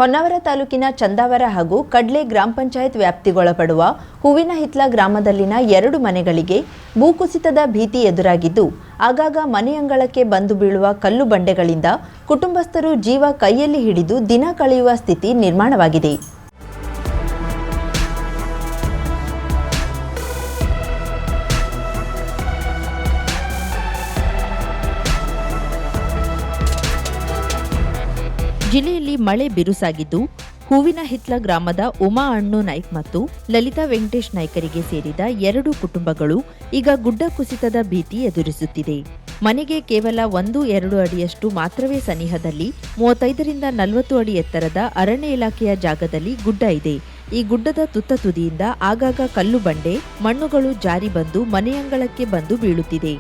ಹೊನ್ನಾವರ ತಾಲೂಕಿನ ಚಂದಾವರ ಹಾಗೂ ಕಡ್ಲೆ ಗ್ರಾಮ ಪಂಚಾಯತ್ ವ್ಯಾಪ್ತಿಗೊಳಪಡುವ ಹೂವಿನಹಿತ್ಲ ಗ್ರಾಮದಲ್ಲಿನ 2 ಮನೆಗಳಿಗೆ ಭೂಕುಸಿತದ ಭೀತಿ ಎದುರಾಗಿದ್ದು, ಆಗಾಗ ಮನೆಯಂಗಳಕ್ಕೆ ಬಂದು ಬೀಳುವ ಕಲ್ಲು ಬಂಡೆಗಳಿಂದ ಕುಟುಂಬಸ್ಥರು ಜೀವ ಕೈಯಲ್ಲಿ ಹಿಡಿದು ದಿನ ಕಳೆಯುವ ಸ್ಥಿತಿ ನಿರ್ಮಾಣವಾಗಿದೆ. ಜಿಲ್ಲೆಯಲ್ಲಿ ಮಳೆ ಬಿರುಸಾಗಿದ್ದು, ಹೂವಿನಹಿತ್ಲ ಗ್ರಾಮದ ಉಮಾ ಅಣ್ಣು ನಾಯ್ಕ್ ಮತ್ತು ಲಲಿತಾ ವೆಂಕಟೇಶ್ ನಾಯ್ಕರಿಗೆ ಸೇರಿದ 2 ಕುಟುಂಬಗಳು ಈಗ ಗುಡ್ಡ ಕುಸಿತದ ಭೀತಿ ಎದುರಿಸುತ್ತಿದೆ. ಮನೆಗೆ ಕೇವಲ 1-2 ಅಡಿಯಷ್ಟು ಮಾತ್ರವೇ ಸನಿಹದಲ್ಲಿ 35ರಿಂದ 40 ಅಡಿ ಎತ್ತರದ ಅರಣ್ಯ ಇಲಾಖೆಯ ಜಾಗದಲ್ಲಿ ಗುಡ್ಡ ಇದೆ. ಈ ಗುಡ್ಡದ ತುತ್ತ ತುದಿಯಿಂದ ಆಗಾಗ ಕಲ್ಲು ಬಂಡೆ, ಮಣ್ಣುಗಳು ಜಾರಿ ಬಂದು ಮನೆಯಂಗಳಕ್ಕೆ ಬಂದು ಬೀಳುತ್ತಿದೆ.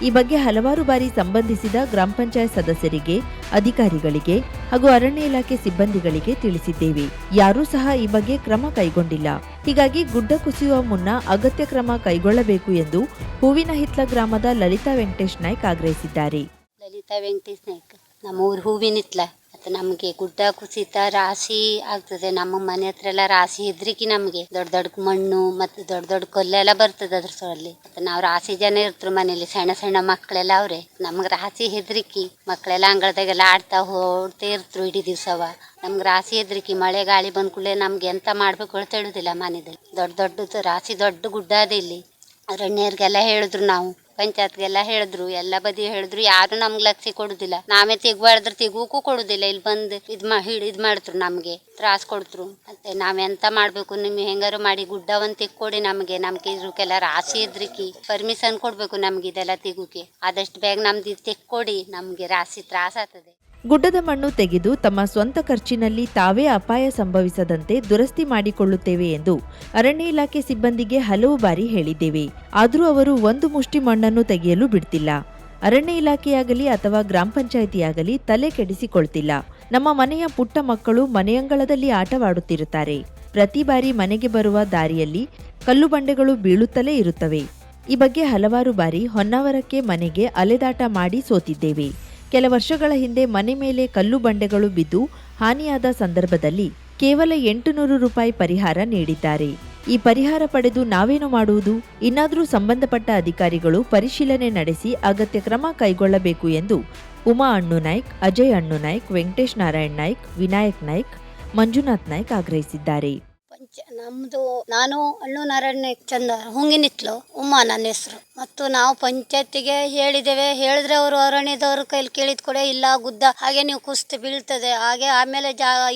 ಈ ಬಗ್ಗೆ ಹಲವಾರು ಬಾರಿ ಸಂಬಂಧಿಸಿದ ಗ್ರಾಮ ಪಂಚಾಯತ್ ಸದಸ್ಯರಿಗೆ, ಅಧಿಕಾರಿಗಳಿಗೆ ಹಾಗೂ ಅರಣ್ಯ ಇಲಾಖೆ ಸಿಬ್ಬಂದಿಗಳಿಗೆ ತಿಳಿಸಿದ್ದೇವೆ. ಯಾರೂ ಸಹ ಈ ಬಗ್ಗೆ ಕ್ರಮ ಕೈಗೊಂಡಿಲ್ಲ. ಹೀಗಾಗಿ ಗುಡ್ಡ ಕುಸಿಯುವ ಮುನ್ನ ಅಗತ್ಯ ಕ್ರಮ ಕೈಗೊಳ್ಳಬೇಕು ಎಂದು ಹೂವಿನಹಿತ್ಲ ಗ್ರಾಮದ ಲಲಿತಾ ವೆಂಕಟೇಶ್ ನಾಯ್ಕ್ ಆಗ್ರಹಿಸಿದ್ದಾರೆ. ಲಲಿತಾ ವೆಂಕಟೇಶ್ ನಾಯ್ಕ್, ನಮ್ಮ ಊರು ಹೂವಿನಹಿತ್ಲ. ನಮಗೆ ಗುಡ್ಡ ಕುಸಿತ ರಾಶಿ ಆಗ್ತದೆ. ನಮ್ಮ ಮನೆ ಹತ್ರ ಎಲ್ಲ ರಾಶಿ ಹೆದ್ರಿಕಿ. ನಮಗೆ ದೊಡ್ಡ ದೊಡ್ಡ ಮಣ್ಣು ಮತ್ತೆ ದೊಡ್ಡ ದೊಡ್ಡ ಕಲ್ಲೆಲ್ಲ ಬರ್ತದೆ ಅದ್ರ ಸೊಲ್ಲಿ. ನಾವು ರಾಶಿ ಜನ ಇರ್ತರು ಮನೇಲಿ, ಸಣ್ಣ ಸಣ್ಣ ಮಕ್ಕಳೆಲ್ಲ ಅವ್ರೆ. ನಮ್ಗೆ ರಾಶಿ ಹೆದ್ರಿಕಿ. ಮಕ್ಕಳೆಲ್ಲ ಅಂಗಳದಾಗೆಲ್ಲ ಆಡ್ತಾ ಓಡ್ತಾ ಇರ್ತರು ಇಡೀ ದಿವ್ಸವ. ನಮ್ಗೆ ರಾಶಿ ಹೆದ್ರಿಕಿ. ಮಳೆ ಗಾಳಿ ಬಂದ್ ಕೂಡಲೇ ನಮ್ಗೆ ಎಂತ ಮಾಡ್ಬೇಕು ಅಂತ ಹೇಳುದಿಲ್ಲ. ಮನೆದಲ್ಲಿ ದೊಡ್ಡ ದೊಡ್ಡದು ರಾಶಿ ದೊಡ್ಡ ಗುಡ್ಡ ಅದ ಇಲ್ಲಿ. ಅರಣ್ಯರಿಗೆಲ್ಲ ಹೇಳಿದ್ರು, ನಾವು ಪಂಚಾಯತ್ಗೆಲ್ಲ ಹೇಳಿದ್ರು, ಎಲ್ಲ ಬದಿ ಹೇಳಿದ್ರು. ಯಾರು ನಮ್ಗೆ ಲಕ್ಷ ಕೊಡುದಿಲ್ಲ. ನಾವೇ ತೆಗುವಾಡಿದ್ರೆ ತೆಗುವಕ್ಕೂ ಕೊಡುದಿಲ್ಲ. ಇಲ್ಲಿ ಬಂದು ಇದ್ ಮಾಡ್ತರು, ನಮ್ಗೆ ತ್ರಾಸ ಕೊಡ್ತರು. ಮತ್ತೆ ನಾವೆಂತ ಮಾಡ್ಬೇಕು, ನಿಮ್ಗೆ ಹೆಂಗಾರು ಮಾಡಿ ಗುಡ್ಡವನ್ನು ತೆಕ್ಕೊಡಿ. ನಮ್ಗೆ ಇದಕ್ಕೆಲ್ಲ ರಾಶಿ ಇದ್ರಿಕಿ ಪರ್ಮಿಷನ್ ಕೊಡ್ಬೇಕು ನಮ್ಗೆ ಇದೆಲ್ಲ ತೆಗುಕ್ಕೆ. ಆದಷ್ಟು ಬೇಗ ನಮ್ದು ತೆಕ್ಕೊಡಿ. ನಮ್ಗೆ ರಾಶಿ ತ್ರಾಸ ಆಗ್ತದೆ. ಗುಡ್ಡದ ಮಣ್ಣು ತೆಗೆದು ತಮ್ಮ ಸ್ವಂತ ಖರ್ಚಿನಲ್ಲಿ ತಾವೇ ಅಪಾಯ ಸಂಭವಿಸದಂತೆ ದುರಸ್ತಿ ಮಾಡಿಕೊಳ್ಳುತ್ತೇವೆ ಎಂದು ಅರಣ್ಯ ಇಲಾಖೆ ಸಿಬ್ಬಂದಿಗೆ ಹಲವು ಬಾರಿ ಹೇಳಿದ್ದೇವೆ. ಆದರೂ ಅವರು ಒಂದು ಮುಷ್ಟಿ ಮಣ್ಣನ್ನು ತೆಗೆಯಲು ಬಿಡ್ತಿಲ್ಲ. ಅರಣ್ಯ ಇಲಾಖೆಯಾಗಲಿ ಅಥವಾ ಗ್ರಾಮ ಪಂಚಾಯಿತಿಯಾಗಲಿ ತಲೆ ಕೆಡಿಸಿಕೊಳ್ತಿಲ್ಲ. ನಮ್ಮ ಮನೆಯ ಪುಟ್ಟ ಮಕ್ಕಳು ಮನೆಯಂಗಳದಲ್ಲಿ ಆಟವಾಡುತ್ತಿರುತ್ತಾರೆ. ಪ್ರತಿ ಬಾರಿ ಮನೆಗೆ ಬರುವ ದಾರಿಯಲ್ಲಿ ಕಲ್ಲು ಬಂಡೆಗಳು ಬೀಳುತ್ತಲೇ ಇರುತ್ತವೆ. ಈ ಬಗ್ಗೆ ಹಲವಾರು ಬಾರಿ ಹೊನ್ನಾವರಕ್ಕೆ ಮನೆಗೆ ಅಲೆದಾಟ ಮಾಡಿ ಸೋತಿದ್ದೇವೆ. ಕೆಲ ವರ್ಷಗಳ ಹಿಂದೆ ಮನೆ ಮೇಲೆ ಕಲ್ಲು ಬಂಡೆಗಳು ಬಿದ್ದು ಹಾನಿಯಾದ ಸಂದರ್ಭದಲ್ಲಿ ಕೇವಲ 800 ರೂಪಾಯಿ ಪರಿಹಾರ ನೀಡಿದ್ದಾರೆ. ಈ ಪರಿಹಾರ ಪಡೆದು ನಾವೇನು ಮಾಡುವುದು? ಇನ್ನಾದರೂ ಸಂಬಂಧಪಟ್ಟ ಅಧಿಕಾರಿಗಳು ಪರಿಶೀಲನೆ ನಡೆಸಿ ಅಗತ್ಯ ಕ್ರಮ ಕೈಗೊಳ್ಳಬೇಕು ಎಂದು ಉಮಾ ಅಣ್ಣು ನಾಯ್ಕ್, ಅಜಯ್ ಅಣ್ಣು ನಾಯ್ಕ್, ವೆಂಕಟೇಶ್ ನಾರಾಯಣ್ ನಾಯ್ಕ್, ವಿನಾಯಕ್ ನಾಯ್ಕ್, ಮಂಜುನಾಥ್ ನಾಯ್ಕ್ ಆಗ್ರಹಿಸಿದ್ದಾರೆ. ನಮ್ದು ನಾನು ಅಣ್ಣು ನಾರಾಯಣ್ ನಾಯ್ಕ್ ಚಂದ ಹೂವಿನಹಿತ್ಲು ಉಮಾ ನನ್ನ ಹೆಸರು. ಮತ್ತು ನಾವು ಪಂಚಾಯತಿಗೆ ಹೇಳಿದ್ದೇವೆ. ಹೇಳಿದ್ರೆ ಅವರು ಅರಣ್ಯದವರು ಕೈಲಿ ಕೇಳಿದ ಕೊಡೆ ಇಲ್ಲ ಗುದ್ದ ಹಾಗೆ ನೀವು ಕುಸ್ತು ಬೀಳ್ತದೆ ಹಾಗೆ ಆಮೇಲೆ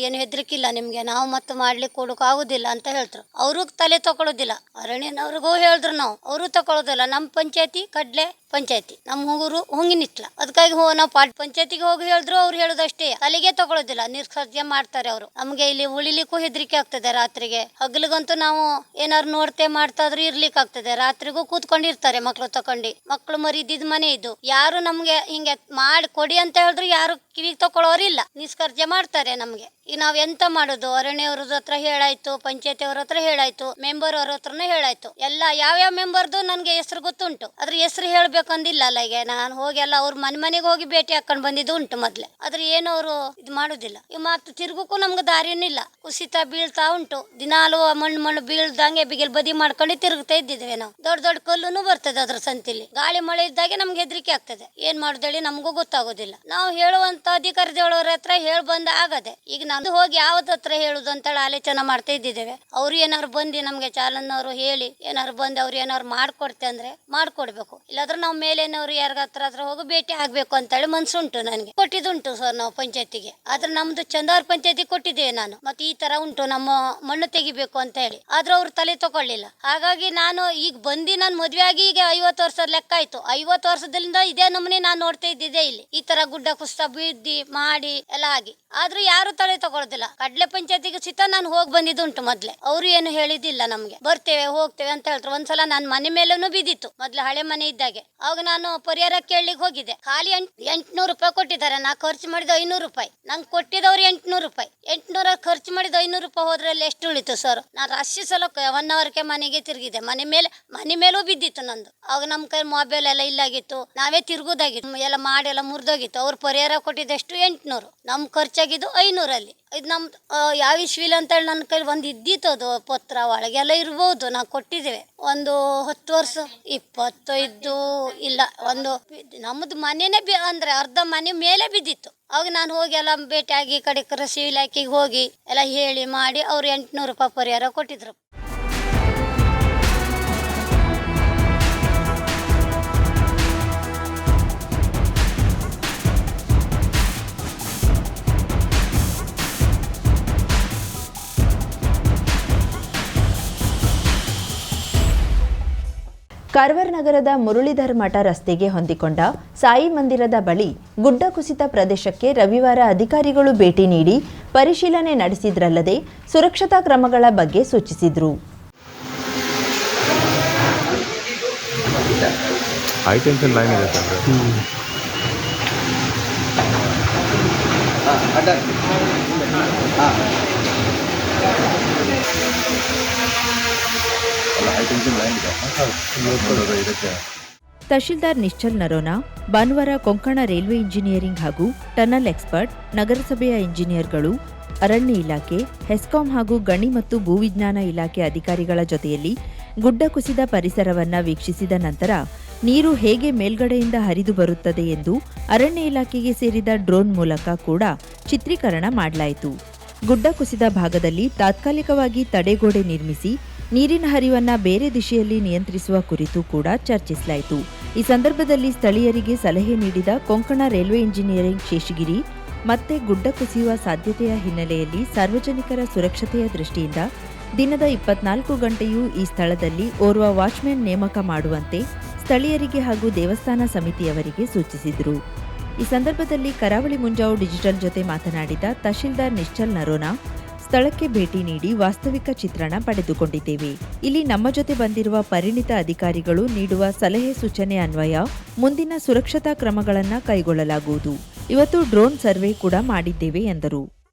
ಏನು ಹೆದರಿಕಿಲ್ಲ ನಿಮ್ಗೆ, ನಾವು ಮತ್ತೆ ಮಾಡ್ಲಿಕ್ಕೆ ಕೊಡೋಕೆ ಆಗುದಿಲ್ಲ ಅಂತ ಹೇಳ್ತಾರೆ. ಅವರು ತಲೆ ತಗೊಳ್ಳೋದಿಲ್ಲ. ಅರಣ್ಯನವ್ರಿಗೂ ಹೇಳಿದ್ರು ನಾವು, ಅವರು ತಗೊಳ್ಳೋದಿಲ್ಲ. ನಮ್ಮ ಪಂಚಾಯತಿ ಕಡ್ಲೆ ಪಂಚಾಯತಿ, ನಮ್ಮ ಊರು ಹೂವಿನಹಿತ್ಲ. ಅದಕ್ಕಾಗಿ ನಾವು ಪಂಚಾಯತಿಗೆ ಹೋಗಿ ಹೇಳಿದ್ರು ಅವ್ರು ಹೇಳೋದಷ್ಟೇ, ತಲೆಗೆ ತಗೊಳ್ಳೋದಿಲ್ಲ. ನಿರ್ಸರ್ಜೆ ಮಾಡ್ತಾರೆ ಅವರು. ನಮ್ಗೆ ಇಲ್ಲಿ ಉಳಿಲಿಕ್ಕೂ ಹೆದರಿಕೆ ಆಗ್ತದೆ. ರಾತ್ರಿಗೆ ಹಗಲಿಗಂತೂ ನಾವು ಏನಾರು ನೋಡ್ತೆ ಮಾಡ್ತಾ ಇದ್ರು ಇರ್ಲಿಕ್ಕೆ ಆಗ್ತದೆ. ರಾತ್ರಿಗೂ ಕೂತ್ಕೊಂಡಿರ್ತಾರೆ ಮಕ್ಳು ತಕೊಂಡಿ. ಮಕ್ಳು ಮರಿದಿದ್ ಮನೆ ಇದು. ಯಾರು ನಮ್ಗೆ ಹಿಂಗೆ ಮಾಡಿ ಕೊಡಿ ಅಂತ ಹೇಳಿದ್ರು ಯಾರು ಕಿವಿಗೆ ತಕೊಳ್ಳೋರಿಲ್ಲ. ನಿಷ್ಕರ್ಜೆ ಮಾಡ್ತಾರೆ ನಮ್ಗೆ. ಈಗ ನಾವ್ ಎಂತ ಮಾಡೋದು? ಅರಣ್ಯವ್ರ ಹತ್ರ ಹೇಳಾಯ್ತು, ಪಂಚಾಯತಿ ಅವ್ರ ಹತ್ರ ಹೇಳಾಯ್ತು, ಮೆಂಬರ್ ಅವ್ರ ಹತ್ರನೇ ಹೇಳಾಯ್ತು. ಎಲ್ಲ ಯಾವ್ಯಾವ ಮೆಂಬರ್ದು ನನ್ಗೆ ಹೆಸರು ಗೊತ್ತುಂಟು. ಅದ್ರ ಹೆಸರು ಹೇಳ್ಬೇಕಂದಿಲ್ಲ ಅಲ್ಲ. ಈಗ ನಾನು ಹೋಗಿ ಎಲ್ಲ ಅವ್ರ ಮನೆಗೆ ಹೋಗಿ ಭೇಟಿ ಹಾಕೊಂಡ್ ಬಂದಿದ್ದು ಉಂಟು ಮೊದ್ಲೆ. ಆದ್ರೆ ಏನು ಅವರು ಇದು ಮಾಡುದಿಲ್ಲ. ಈಗ ಮತ್ತೆ ತಿರ್ಗಕ್ಕೂ ನಮ್ಗೆ ದಾರಿನೂ ಇಲ್ಲ. ಕುಸಿತ ಬೀಳ್ತಾ ಉಂಟು. ದಿನಾಲು ಮಣ್ಣು ಬೀಳ್ದಂಗೆ ಬಿಗಿಲ್ ಬದಿ ಮಾಡ್ಕೊಂಡು ತಿರುಗ್ತಾ ಇದ್ದಿದ್ವಿ ನಾವು. ದೊಡ್ಡ ದೊಡ್ಡ ಕಲ್ಲುನು ಬರ್ತದೆ ಅದ್ರ ಸಂತಿಲಿ. ಗಾಳಿ ಮಳೆ ಇದ್ದಾಗೆ ನಮ್ಗೆ ಹೆದರಿಕೆ ಆಗ್ತದೆ. ಏನ್ ಮಾಡುದೇಳಿ ನಮಗೂ ಗೊತ್ತಾಗೋದಿಲ್ಲ. ನಾವು ಹೇಳುವಂತ ಅಧಿಕಾರಿಗಳವ್ರ ಹತ್ರ ಹೇಳ್ ಬಂದ ಆಗದೆ. ಈಗ ನಾನು ಹೋಗಿ ಯಾವ್ದ ಹತ್ರ ಹೇಳುದು ಅಂತ ಆಲೋಚನೆ ಮಾಡ್ತಾ ಇದ್ದಿದ್ದೇವೆ. ಅವ್ರು ಏನಾರು ಬಂದು ನಮ್ಗೆ ಚಾಲನವರು ಹೇಳಿ ಏನಾರು ಬಂದು ಅವ್ರು ಏನಾರು ಮಾಡ್ಕೊಡ್ತೆ ಅಂದ್ರೆ ಮಾಡ್ಕೊಡ್ಬೇಕು. ಇಲ್ಲಾಂದ್ರೆ ನಾವು ಮೇಲೇನವ್ರು ಯಾರ ಹತ್ರ ಹೋಗಿ ಭೇಟಿ ಆಗ್ಬೇಕು ಅಂತ ಹೇಳಿ ಮನ್ಸುಂಟು. ನನಗೆ ಕೊಟ್ಟಿದ್ದುಂಟು ಸರ್ ನಾವು ಪಂಚಾಯತಿಗೆ. ಆದ್ರೆ ನಮ್ದು ಚಂದಾವರ ಪಂಚಾಯತಿ ಕೊಟ್ಟಿದ್ದೇವೆ ನಾನು. ಮತ್ತೆ ಈ ತರ ಉಂಟು ನಮ್ಮ ಮಣ್ಣು ತೆಗಿಬೇಕು ಅಂತ ಹೇಳಿ. ಆದ್ರೆ ಅವ್ರು ತಲೆ ತಕೊಳ್ಳಿಲ್ಲ. ಹಾಗಾಗಿ ನಾನು ಈಗ ಬಂದು ನಾನು ಮದ್ವೆ ಆಗಿ ಈಗ 50 ವರ್ಷದ ಲೆಕ್ಕ ಆಯ್ತು. 50 ವರ್ಷದಿಂದ ಇದೇ ನಮ್ಮನೆ ನಾನು ನೋಡ್ತಾ ಇದ್ದಿದ್ದೆ. ಇಲ್ಲಿ ಈ ತರ ಗುಡ್ಡ ಕುಸ್ತ ಬಿದ್ದಿ ಮಾಡಿ ಎಲ್ಲ ಆಗಿ ಆದ್ರೂ ಯಾರು ತಲೆ ತಗೊಳ್ದಿಲ್ಲ. ಕಡ್ಲೆ ಪಂಚಾಯತಿಗೆ ಸಿತ ನಾನು ಹೋಗಿ ಬಂದಿದ್ದುಂಟು ಮೊದ್ಲೆ. ಅವರು ಏನು ಹೇಳಿದಿಲ್ಲ ನಮ್ಗೆ. ಬರ್ತೇವೆ ಹೋಗ್ತೇವೆ ಅಂತ ಹೇಳ್ತಾರೆ. ಒಂದ್ಸಲ ನಾನು ಮನೆ ಮೇಲೂ ಬಿದ್ದಿತ್ತು ಮೊದ್ಲು ಹಳೆ ಮನೆ ಇದ್ದಾಗೆ. ಅವಾಗ ನಾನು ಪರಿಹಾರ ಕೇಳಲಿಕ್ಕೆ ಹೋಗಿದ್ದೆ. ಖಾಲಿ 800 ರೂಪಾಯಿ ಕೊಟ್ಟಿದ್ದಾರೆ. ನಾ ಖರ್ಚು ಮಾಡಿದ 500 ರೂಪಾಯಿ. ನಂಗೆ ಕೊಟ್ಟಿದವ್ರು 800 ರೂಪಾಯಿ. 800 ಖರ್ಚು ಮಾಡಿದ 500 ರೂಪಾಯಿ ಹೋದ್ರಲ್ಲಿ ಎಷ್ಟು ಉಳಿತು ಸರ್? ನಾನು ರಾಶಿ ಸಲ 1 ಅವರ್ಗೆ ಮನೆಗೆ ತಿರುಗಿದೆ. ಮನೆ ಮೇಲೂ ಬಿದ್ದಿತ್ತು ನಂದು. ಆಗ ನಮ್ಮ ಕೈ ಮೊಬೈಲ್ ಎಲ್ಲ ಇಲ್ಲಾಗಿತ್ತು, ನಾವೇ ತಿರುಗುದಾಗಿತ್ತು, ಎಲ್ಲ ಮಾಡಿ ಎಲ್ಲ ಮುರಿದೋಗಿತ್ತು. ಅವ್ರು ಪರಿಹಾರ ಕೊಟ್ಟಿದ್ದಷ್ಟು 800, ನಮ್ ಖರ್ಚಾಗಿದ್ದು 500 ಅಲ್ಲಿ. ಇದು ನಮ್ದು ಯಾವ ಇಸ್ವಿಲ್ ಅಂತೇಳಿ ನನ್ನ ಕೈಲಿ ಒಂದು ಇದ್ದಿತ್ತು, ಅದು ಪತ್ರ ಒಳಗೆಲ್ಲ ಇರ್ಬೋದು, ನಾವು ಕೊಟ್ಟಿದ್ದೇವೆ. ಒಂದು 10 ವರ್ಷ 25 ಇಲ್ಲ, ಒಂದು ನಮ್ಮದು ಮನೆನೇ ಅಂದ್ರೆ ಅರ್ಧ ಮನೆ ಮೇಲೆ ಬಿದ್ದಿತ್ತು. ಆಗ ನಾನು ಹೋಗಿ ಎಲ್ಲ ಭೇಟಿಯಾಗಿ ಕಡೆ ಕೃಷಿ ಇಲಾಖೆಗೆ ಹೋಗಿ ಎಲ್ಲ ಹೇಳಿ ಮಾಡಿ ಅವ್ರು 800 ರೂಪಾಯಿ ಪರಿಹಾರ ಕೊಟ್ಟಿದ್ರು. ಕಾರವಾರ ನಗರದ ಮುರಳೀಧರ ಮಠ ರಸ್ತೆಗೆ ಹೊಂದಿಕೊಂಡ ಸಾಯಿ ಮಂದಿರದ ಬಳಿ ಗುಡ್ಡ ಕುಸಿತ ಪ್ರದೇಶಕ್ಕೆ ರವಿವಾರ ಅಧಿಕಾರಿಗಳು ಭೇಟಿ ನೀಡಿ ಪರಿಶೀಲನೆ ನಡೆಸಿದ್ರಲ್ಲದೆ ಸುರಕ್ಷತಾ ಕ್ರಮಗಳ ಬಗ್ಗೆ ಸೂಚಿಸಿದರು. ತಹಶೀಲ್ದಾರ್ ನಿಶ್ಚಲ್ ನರೋನಾ ಭಾನುವಾರ ಕೊಂಕಣ ರೈಲ್ವೆ ಇಂಜಿನಿಯರಿಂಗ್ ಹಾಗೂ ಟನಲ್ ಎಕ್ಸ್ಪರ್ಟ್, ನಗರಸಭೆಯ ಇಂಜಿನಿಯರ್ಗಳು, ಅರಣ್ಯ ಇಲಾಖೆ, ಹೆಸ್ಕಾಂ ಹಾಗೂ ಗಣಿ ಮತ್ತು ಭೂವಿಜ್ಞಾನ ಇಲಾಖೆ ಅಧಿಕಾರಿಗಳ ಜೊತೆಯಲ್ಲಿ ಗುಡ್ಡ ಕುಸಿದ ಪರಿಸರವನ್ನ ವೀಕ್ಷಿಸಿದ ನಂತರ ನೀರು ಹೇಗೆ ಮೇಲ್ಗಡೆಯಿಂದ ಹರಿದು ಬರುತ್ತದೆ ಎಂದು ಅರಣ್ಯ ಇಲಾಖೆಗೆ ಸೇರಿದ ಡ್ರೋನ್ ಮೂಲಕ ಕೂಡ ಚಿತ್ರೀಕರಣ ಮಾಡಲಾಯಿತು. ಗುಡ್ಡ ಕುಸಿದ ಭಾಗದಲ್ಲಿ ತಾತ್ಕಾಲಿಕವಾಗಿ ತಡೆಗೋಡೆ ನಿರ್ಮಿಸಿ ನೀರಿನ ಹರಿವನ್ನ ಬೇರೆ ದಿಶೆಯಲ್ಲಿ ನಿಯಂತ್ರಿಸುವ ಕುರಿತು ಕೂಡ ಚರ್ಚಿಸಲಾಯಿತು. ಈ ಸಂದರ್ಭದಲ್ಲಿ ಸ್ಥಳೀಯರಿಗೆ ಸಲಹೆ ನೀಡಿದ ಕೊಂಕಣ ರೈಲ್ವೆ ಇಂಜಿನಿಯರಿಂಗ್ ಶೇಷಗಿರಿ ಮತ್ತೆ ಗುಡ್ಡ ಕುಸಿಯುವ ಸಾಧ್ಯತೆಯ ಹಿನ್ನೆಲೆಯಲ್ಲಿ ಸಾರ್ವಜನಿಕರ ಸುರಕ್ಷತೆಯ ದೃಷ್ಟಿಯಿಂದ ದಿನದ 24 ಗಂಟೆಯೂ ಈ ಸ್ಥಳದಲ್ಲಿ ಓರ್ವ ವಾಚ್ಮ್ಯಾನ್ ನೇಮಕ ಮಾಡುವಂತೆ ಸ್ಥಳೀಯರಿಗೆ ಹಾಗೂ ದೇವಸ್ಥಾನ ಸಮಿತಿಯವರಿಗೆ ಸೂಚಿಸಿದರು. ಈ ಸಂದರ್ಭದಲ್ಲಿ ಕರಾವಳಿ ಮುಂಜಾವು ಡಿಜಿಟಲ್ ಜೊತೆ ಮಾತನಾಡಿದ ತಹಶೀಲ್ದಾರ್ ನಿಶ್ಚಲ್ ನರೋನಾ, ಸ್ಥಳಕ್ಕೆ ಭೇಟಿ ನೀಡಿ ವಾಸ್ತವಿಕ ಚಿತ್ರಣ ಪಡೆದುಕೊಂಡಿದ್ದೇವೆ. ಇಲ್ಲಿ ನಮ್ಮ ಜೊತೆ ಬಂದಿರುವ ಪರಿಣಿತ ಅಧಿಕಾರಿಗಳು ನೀಡುವ ಸಲಹೆ ಸೂಚನೆ ಅನ್ವಯ ಮುಂದಿನ ಸುರಕ್ಷತಾ ಕ್ರಮಗಳನ್ನು ಕೈಗೊಳ್ಳಲಾಗುವುದು. ಇವತ್ತು ಡ್ರೋನ್ ಸರ್ವೆ ಕೂಡ ಮಾಡಿದ್ದೇವೆ ಎಂದರು.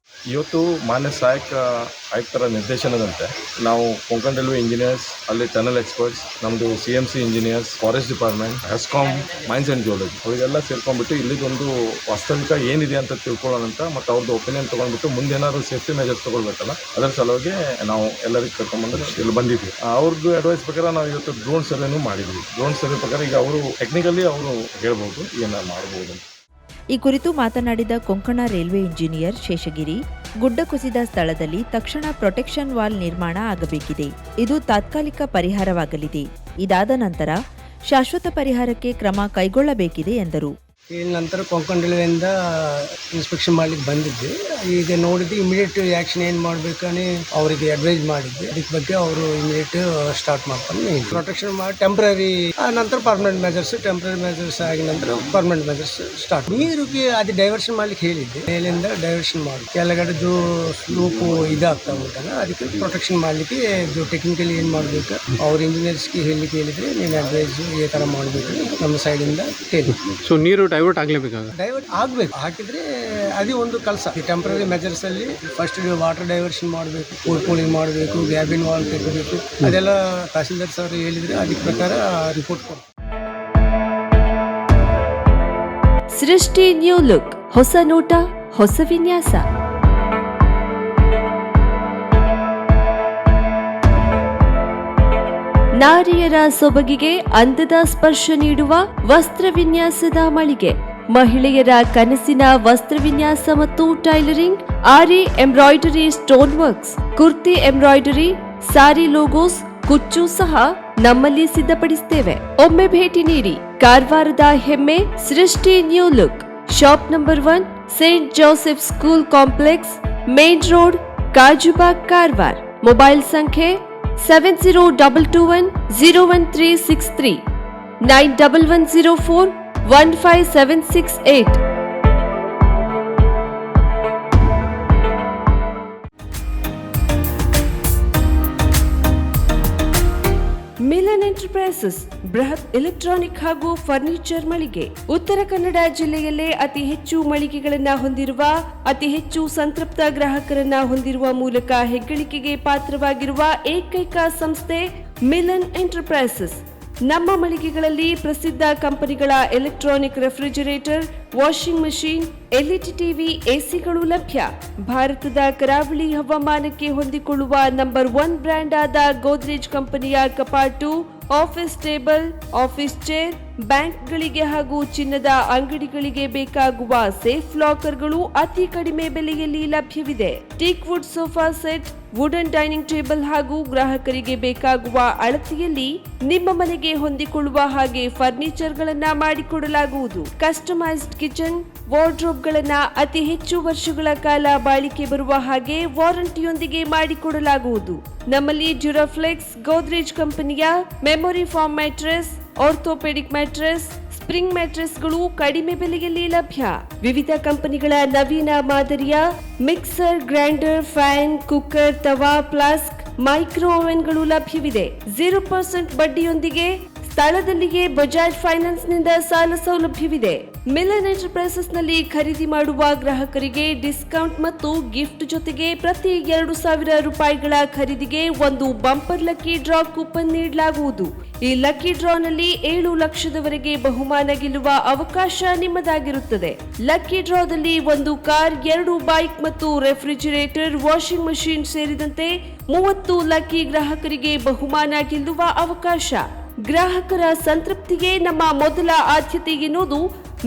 ಇವತ್ತು ಮಾನ್ಯ ಸಹಾಯಕ ಆಯುಕ್ತರ ನಿರ್ದೇಶನದಂತೆ ನಾವು ಕೊಂಕಣ ರೈಲ್ವೆ ಇಂಜಿನಿಯರ್ಸ್, ಅಲ್ಲಿ ಟನಲ್ ಎಕ್ಸ್ಪರ್ಟ್ಸ್, ನಮ್ಮದು CMC engineers, forest department, HESCOM, mains and geology ಅವರಿಗೆಲ್ಲ ಸೇರ್ಕೊಂಡ್ಬಿಟ್ಟು ಇಲ್ಲಿದೊಂದು ವಾಸ್ತವಿಕ ಏನಿದೆ ಅಂತ ತಿಳ್ಕೊಳ್ಳೋಣ ಅಂತ ಮತ್ತು ಅವ್ರದ್ದು ಒಪಿನಿಯನ್ ತೊಗೊಂಡ್ಬಿಟ್ಟು ಮುಂದೆ ಏನಾದ್ರು ಸೇಫ್ಟಿ ಮೆಜರ್ಸ್ ತೊಗೊಳ್ಬೇಕಲ್ಲ, ಅದರ ಸಲುವಾಗಿ ನಾವು ಎಲ್ಲರಿಗೂ ಕರ್ಕೊಂಡ್ಬಂದು ಇಲ್ಲಿ ಬಂದಿದ್ವಿ. ಅವ್ರದ್ದು ಅಡ್ವೈಸ್ ಪ್ರಕಾರ ನಾವು ಇವತ್ತು ಡ್ರೋನ್ ಸರ್ವೆನೂ ಮಾಡಿದ್ವಿ. ಡ್ರೋನ್ ಸರ್ವೆ ಪ್ರಕಾರ ಈಗ ಅವರು ಟೆಕ್ನಿಕಲಿ ಅವರು ಹೇಳ್ಬೋದು ಏನಾರು ಮಾಡ್ಬೋದು ಅಂತ. ಈ ಕುರಿತು ಮಾತನಾಡಿದ ಕೊಂಕಣ ರೈಲ್ವೆ ಇಂಜಿನಿಯರ್ ಶೇಷಗಿರಿ, ಗುಡ್ಡ ಕುಸಿದ ಸ್ಥಳದಲ್ಲಿ ತಕ್ಷಣ ಪ್ರೊಟೆಕ್ಷನ್ ವಾಲ್ ನಿರ್ಮಾಣ ಆಗಬೇಕಿದೆ. ಇದು ತಾತ್ಕಾಲಿಕ ಪರಿಹಾರವಾಗಲಿದೆ. ಇದಾದ ನಂತರ ಶಾಶ್ವತ ಪರಿಹಾರಕ್ಕೆ ಕ್ರಮ ಕೈಗೊಳ್ಳಬೇಕಿದೆ ಎಂದರು. ಇಲ್ಲಿ ನಂತರ ಕೊಂಕಣ ರೈಲ್ವೆಯಿಂದ ಇನ್ಸ್ಪೆಕ್ಷನ್ ಮಾಡ್ಲಿಕ್ಕೆ ಬಂದಿದ್ದೆ. ಈಗ ನೋಡಿದ್ದು ಇಮಿಡಿಯೇಟ್ ಆ್ಯಕ್ಷನ್ ಏನು ಮಾಡಬೇಕని ಅವರಿಗೆ ಅಡ್ವೈಸ್ ಮಾಡಿದ್ದೆ. ಅದಕ್ಕೆ ಬಗ್ಗೆ ಅವರು ಇಮಿಡಿಯೇಟ್ ಸ್ಟಾರ್ಟ್ ಮಾಡ್ಕೊಂಡು ಪ್ರೊಟೆಕ್ಷನ್ ಮಾಡಿ ಟೆಂಪ್ರರಿ ನಂತರ ಪರ್ಮನೆಂಟ್ ಮೆಜರ್ಸ್, ಟೆಂಪ್ರರಿ ಮೆಜರ್ಸ್ ಆಗಿದ ನಂತರ ಪರ್ಮನೆಂಟ್ ಮೆಜರ್ಸ್ ಸ್ಟಾರ್ಟ್. ನೀರಿಗೆ ಅದು ಡೈವರ್ಷನ್ ಮಾಡ್ಲಿಕ್ಕೆ ಹೇಳಿದ್ದೆ. ಮೇಲಿಂದ ಡೈವರ್ಷನ್ ಮಾಡಿ ಕೆಳಗಡೆದು ಸ್ಲೋಪು ಇದಾಗ್ತಾ ಉಂಟಲ್ಲ, ಅದಕ್ಕೆ ಪ್ರೊಟೆಕ್ಷನ್ ಮಾಡಲಿಕ್ಕೆ ಇದು ಟೆಕ್ನಿಕಲಿ ಏನು ಮಾಡಬೇಕು ಅವ್ರ ಇಂಜಿನಿಯರ್ಸ್ಗೆ ಹೇಳಲಿಕ್ಕೆ ಹೇಳಿದರೆ ನೀನು ಅಡ್ವೈಸ್ ಈ ಥರ ಮಾಡಬೇಕು ನಮ್ಮ ಸೈಡಿಂದ ಹೇಳಿ. ಸೊ ನೀರು ಡೈವರ್ಟ್ ಆಗಬೇಕು. ಹಾಕಿದ್ರೆ ಅದೇ ಒಂದು ಕೆಲಸ. ಈ ಟೆಂಪ್ರರಿ ಮೆಜರ್ಸ್ ಅಲ್ಲಿ ಫಸ್ಟ್ ವಾಟರ್ ಡೈವರ್ಷನ್ ಮಾಡಬೇಕು, ಪೂಲಿಂಗ್ ಮಾಡಬೇಕು, ಗ್ಯಾಬಿನ್ ವಾಲ್ ತೆಗಬೇಕು, ಅದೆಲ್ಲ ತಹಸೀಲ್ದಾರ್ ಸರ್ ಹೇಳಿದ್ರೆ ಅದಕ್ಕೆ ಪ್ರಕಾರ ರಿಪೋರ್ಟ್ ಕೊಡ್ತಾರೆ. ಸೃಷ್ಟಿ ನ್ಯೂ ಲುಕ್, ಹೊಸ ನೋಟ, ಹೊಸ ವಿನ್ಯಾಸ. ನಾರಿಯರ ಸೊಬಗಿಗೆ ಅಂದದ ಸ್ಪರ್ಶ ನೀಡುವ ವಸ್ತ್ರ ವಿನ್ಯಾಸದ ಮಳಿಗೆ. ಮಹಿಳೆಯರ ಕನಸಿನ ವಸ್ತ್ರ ವಿನ್ಯಾಸ ಮತ್ತು tailoring, aari embroidery, stone works, kurti embroidery, sari logos, ಕುಚ್ಚು ಸಹ ನಮ್ಮಲ್ಲಿ ಸಿದ್ಧಪಡಿಸುತ್ತೇವೆ. ಒಮ್ಮೆ ಭೇಟಿ ನೀಡಿ. ಕಾರವಾರದ ಹೆಮ್ಮೆ ಸೃಷ್ಟಿ new look. Shop number 1, Saint Joseph school complex, main road, Kajubag, Karwar. Mobile ಸಂಖ್ಯೆ 7022101363, 9110415768. Milan Enterprises ಎಂಟರ್ಪ್ರೈಸಸ್ ಬೃಹತ್ ಎಲೆಕ್ಟ್ರಾನಿಕ್ ಹಾಗೂ ಫರ್ನಿಚರ್ ಮಳಿಗೆ. ಉತ್ತರ ಕನ್ನಡ ಜಿಲ್ಲೆಯಲ್ಲೇ ಅತಿ ಹೆಚ್ಚು ಮಳಿಗೆಗಳನ್ನ ಹೊಂದಿರುವ, ಅತಿ ಹೆಚ್ಚು ಸಂತೃಪ್ತ ಗ್ರಾಹಕರನ್ನ ಹೊಂದಿರುವ ಮೂಲಕ ಹೆಗ್ಗಳಿಕೆಗೆ ಪಾತ್ರವಾಗಿರುವ ಏಕೈಕ ಸಂಸ್ಥೆ ಮಿಲನ್ ಎಂಟರ್ಪ್ರೈಸಸ್. ನಮ್ಮ ಮಳಿಗೆಗಳಲ್ಲಿ ಪ್ರಸಿದ್ಧ ಕಂಪನಿಗಳ electronic refrigerator, washing machine, LED TV, ಎಸಿಗಳು ಲಭ್ಯ. ಭಾರತದ ಕರಾವಳಿ ಹವಾಮಾನಕ್ಕೆ ಹೊಂದಿಕೊಳ್ಳುವ ನಂಬರ್ 1 ಬ್ರ್ಯಾಂಡ್ ಆದ ಗೋದ್ರೇಜ್ ಕಂಪನಿಯ ಕಪಾಟು, ಆಫೀಸ್ ಟೇಬಲ್, ಆಫೀಸ್ ಚೇರ್, ಬ್ಯಾಂಕ್ಗಳಿಗೆ ಹಾಗೂ ಚಿನ್ನದ ಅಂಗಡಿಗಳಿಗೆ ಬೇಕಾಗುವ ಸೇಫ್ ಲಾಕರ್ಗಳು ಅತಿ ಕಡಿಮೆ ಬೆಲೆಯಲ್ಲಿ ಲಭ್ಯವಿದೆ. Teak wood sofa set, wooden dining table ಹಾಗೂ ಗ್ರಾಹಕರಿಗೆ ಬೇಕಾಗುವ ಅಳತೆಯಲ್ಲಿ ನಿಮ್ಮ ಮನೆಗೆ ಹೊಂದಿಕೊಳ್ಳುವ ಹಾಗೆ ಫರ್ನಿಚರ್ ಗಳನ್ನ ಮಾಡಿಕೊಡಲಾಗುವುದು. ಕಸ್ಟಮೈಸ್ಡ್ ಕಿಚನ್, ವಾರ್ಡ್ರೋಬ್ ಗಳನ್ನ ಅತಿ ಹೆಚ್ಚು ವರ್ಷಗಳ ಕಾಲ ಬಾಳಿಕೆ ಬರುವ ಹಾಗೆ ವಾರಂಟಿಯೊಂದಿಗೆ ಮಾಡಿಕೊಡಲಾಗುವುದು. ನಮ್ಮಲ್ಲಿ ಡ್ಯೂರಾಫ್ಲೆಕ್ಸ್, ಗೋದ್ರೇಜ್ ಕಂಪನಿಯ memory foam mattress, orthopaedic mattress, spring ಮ್ಯಾಟ್ರೆಸ್ಗಳು ಕಡಿಮೆ ಬೆಲೆಯಲ್ಲಿ ಲಭ್ಯ. ವಿವಿಧ ಕಂಪನಿಗಳ ನವೀನ ಮಾದರಿಯ mixer, grinder, fan, cooker, tawa, flask, micro ಓವೆನ್ಗಳು ಲಭ್ಯವಿದೆ. 0% ಬಡ್ಡಿಯೊಂದಿಗೆ ಸ್ಥಳದಲ್ಲಿಯೇ ಬಜಾಜ್ ಫೈನಾನ್ಸ್ ನಿಂದ ಸಾಲ ಸೌಲಭ್ಯವಿದೆ. ಮಿಲನ್ ಎಂಟರ್ಪ್ರೈಸಸ್ ನಲ್ಲಿ ಖರೀದಿ ಮಾಡುವ ಗ್ರಾಹಕರಿಗೆ ಡಿಸ್ಕೌಂಟ್ ಮತ್ತು ಗಿಫ್ಟ್ ಜೊತೆಗೆ ಪ್ರತಿ 2,000 ರೂಪಾಯಿಗಳ ಖರೀದಿಗೆ ಒಂದು ಬಂಪರ್ ಲಕ್ಕಿ ಡ್ರಾ ಕೂಪನ್ ನೀಡಲಾಗುವುದು. ಈ ಲಕ್ಕಿ ಡ್ರಾನಲ್ಲಿ 7 ಲಕ್ಷದವರೆಗೆ ಬಹುಮಾನ ಗೆಲ್ಲುವ ಅವಕಾಶ ನಿಮ್ಮದಾಗಿರುತ್ತದೆ. ಲಕ್ಕಿ ಡ್ರಾದಲ್ಲಿ 1 ಕಾರ್, 2 ಬೈಕ್ ಮತ್ತು ರೆಫ್ರಿಜರೇಟರ್, ವಾಷಿಂಗ್ ಮಷೀನ್ ಸೇರಿದಂತೆ 30 ಲಕ್ಕಿ ಗ್ರಾಹಕರಿಗೆ ಬಹುಮಾನ ಗೆಲ್ಲುವ ಅವಕಾಶ. ಗ್ರಾಹಕರ ಸಂತೃಪ್ತಿಗೆ ನಮ್ಮ ಮೊದಲ ಆದ್ಯತೆ ಎನ್ನುವುದು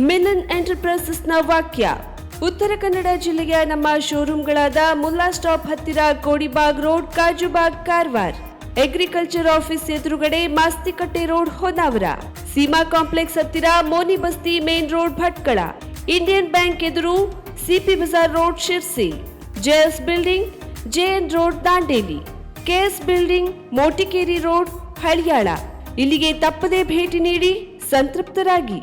ಮಿಲನ್ ಎಂಟರ್ಪ್ರೈಸಸ್ನ ವಾಕ್ಯ. ಉತ್ತರ ಕನ್ನಡ ಜಿಲ್ಲೆಯ ನಮ್ಮ ಶೋರೂಮ್ಗಳಾದ ಮುಲ್ಲಾ ಸ್ಟಾಪ್ ಹತ್ತಿರ Kodibag road, Kajubag, Karwar. Agriculture office ಎದುರುಗಡೆ ಮಾಸ್ತಿಕಟ್ಟೆ ರೋಡ್, ಹೊನ್ನಾವರ. ಸೀಮಾ ಕಾಂಪ್ಲೆಕ್ಸ್ ಹತ್ತಿರ Moni Basti main road, Bhatkal. Indian bank ಎದುರು CP Bazar road, Sirsi. JS building, JN road, Dandeli. KS building, Motikeri road, Haliyal. ಇಲ್ಲಿಗೆ ತಪ್ಪದೇ ಭೇಟಿ ನೀಡಿ ಸಂತೃಪ್ತರಾಗಿ.